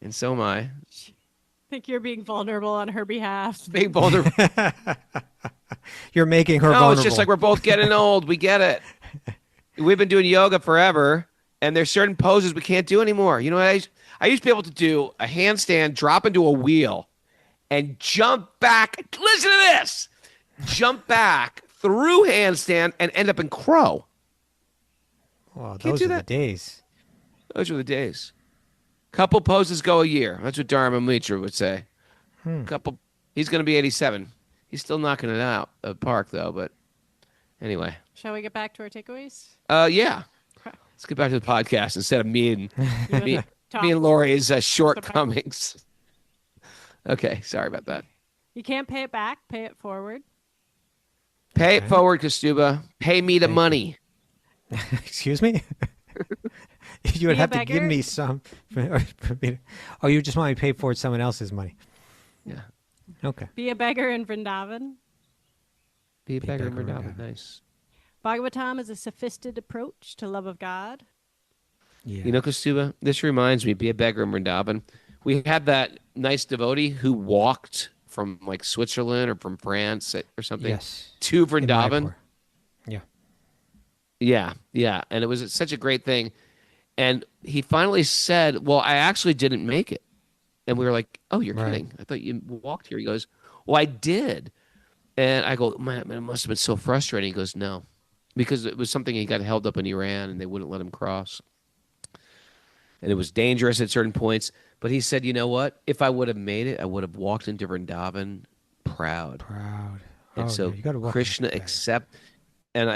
and so am I. I think you're being vulnerable on her behalf. Being vulnerable. You're making her No, vulnerable. it's just like we're both getting old. We get it. We've been doing yoga forever, and there's certain poses we can't do anymore. You know what? I used to be able to do a handstand, drop into a wheel, and jump back. Listen to this. Jump back through handstand and end up in crow. Well, Can't those do are the that. days. Those were the days. Couple poses go a year. That's what Dharma Mitra would say. Couple. He's going to be 87. He's still knocking it out of the park, though. But anyway. Shall we get back to our takeaways? Yeah. Let's get back to the podcast instead of me and Lori's shortcomings. Okay, sorry about that. You can't pay it back. Pay it forward. Pay it forward, Kaustubha. Pay me the money. Excuse me? You would Be a have to give beggar? me some. Oh, you just want me to pay forward someone else's money. Yeah. Okay. Be a beggar in Vṛndāvana. Be a beggar in beggar in Vṛndāvana. Vṛndāvana. Nice. Bhagavatam is a sophisticated approach to love of God. Yeah. You know, Kaustubha, this reminds me, be a beggar in Vṛndāvana. We had that nice devotee who walked from like Switzerland or from France or something Yes. to In Vṛndāvana. Mayapur. Yeah. Yeah. And it was such a great thing. And he finally said, well, I actually didn't make it. And we were like, oh, you're Right. kidding. I thought you walked here. He goes, well, I did. And I go, man, it must have been so frustrating. He goes, no. Because it was something he got held up in Iran and they wouldn't let him cross. And it was dangerous at certain points. But he said, you know what? If I would have made it, I would have walked into Vṛndāvana proud. Proud. And Oh, so yeah, you gotta walk Kṛṣṇa in- accept, and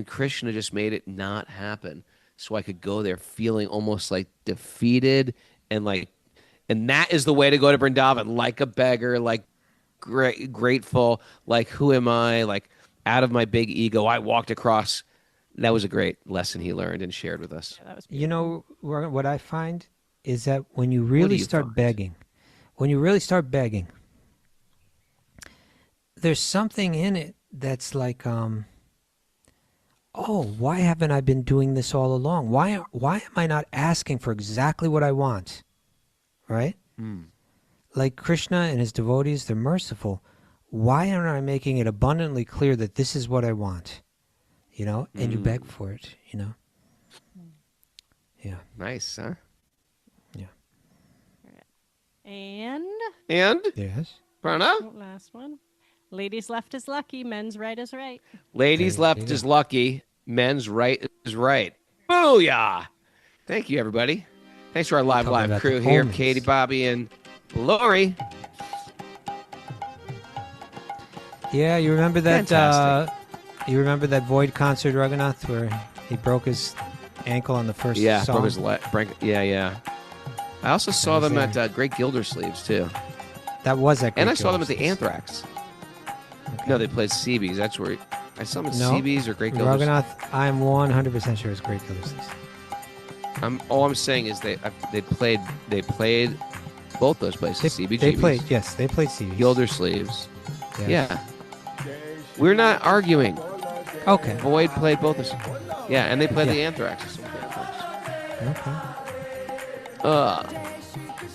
Kṛṣṇa just made it not happen, so I could go there feeling almost like defeated and that is the way to go to Vṛndāvana, like a beggar, like grateful, like who am I, like out of my big ego. I walked across. That was a great lesson he learned and shared with us. Yeah, that was You know, what I find is that when you really you start find? begging, there's something in it that's like, oh, why haven't I been doing this all along? Why am I not asking for exactly what I want? Right? Like Krishna and his devotees, they're merciful. Why aren't I making it abundantly clear that this is what I want? You know, and you beg for it, you know? Yeah. Nice, huh? Yeah. And And Yes. Prana, last one. Ladies left is lucky. Men's right is right. ladies There you left go. is lucky. Men's right is right. Booyah! Thank you, everybody. Thanks to our Talking live about crew the here, omens. Katie, Bobby, and Lori. Yeah, you remember that? Fantastic. You remember that Void concert, Raghunath, where he broke his ankle on the first Yeah, song? broke his yeah. I also saw was them there. at Great Gildersleeves too, That was at. and Great I saw them at the Gildersleeves. Anthrax. No, they played CB's. That's where I saw them at No, CB's or Great Gildersleeves. Raghunath, I'm 100% sure it's Great Gildersleeves. All I'm saying is they played both those places. CB, They played CB. Gildersleeves. Yes. Yeah, we're not arguing. Okay. Void played both of them. Yeah, and they played the Yeah. Anthrax. Okay. All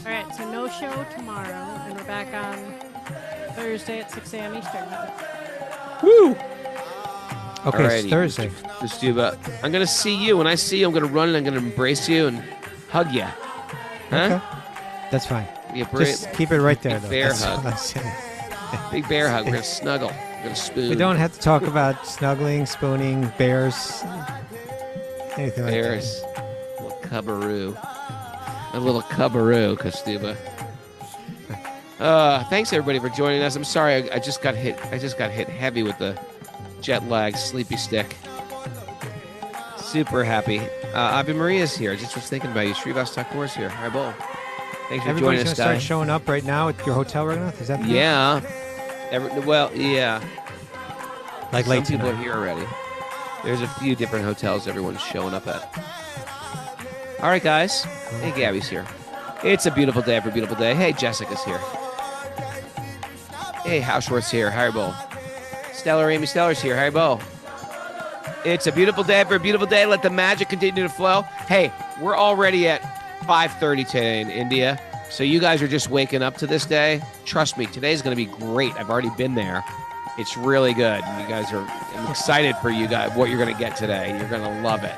right, so no show tomorrow, and we're back on Thursday at 6 a.m. Eastern. Woo! Okay, it's Alrighty, Thursday. Mr. Stuba, I'm gonna see you. When I see you, I'm gonna run and I'm gonna embrace you and hug you. Huh? Okay. That's fine. Be a brave, Just keep it right there, big though. bear That's hug. all I'm saying. big bear hug. We're gonna snuggle. We're gonna spoon. We don't have to talk about snuggling, spooning, bears, anything like bears. that. Little cubbaroo. A little cubbaroo, Kaustubha. Thanks everybody for joining us. I'm sorry I just got hit heavy with the jet lag sleepy stick. Super happy. Ave Maria's here. I just was thinking about you. Srivas Thakur's here. Hi, Bo. Thanks for joining Everybody's us, gonna guys. start showing up right now at your hotel, Raghunath? Is that the thing? Yeah. Yeah. Like Some late people tonight. are here already. There's a few different hotels everyone's showing up at. All right, guys. Hey, Gabby's here. It's a beautiful day for a beautiful day. Hey, Jessica's here. Hey, Houseworth's here. Harry Bo. Amy Stellar's here. Harry Bo. It's a beautiful day for a beautiful day. Let the magic continue to flow. Hey, we're already at 5:30 today in India. So you guys are just waking up to this day. Trust me, today's going to be great. I've already been there. It's really good. You guys are, I'm excited for you guys, what you're going to get today. You're going to love it.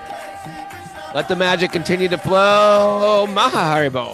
Let the magic continue to flow. Maha Haribo.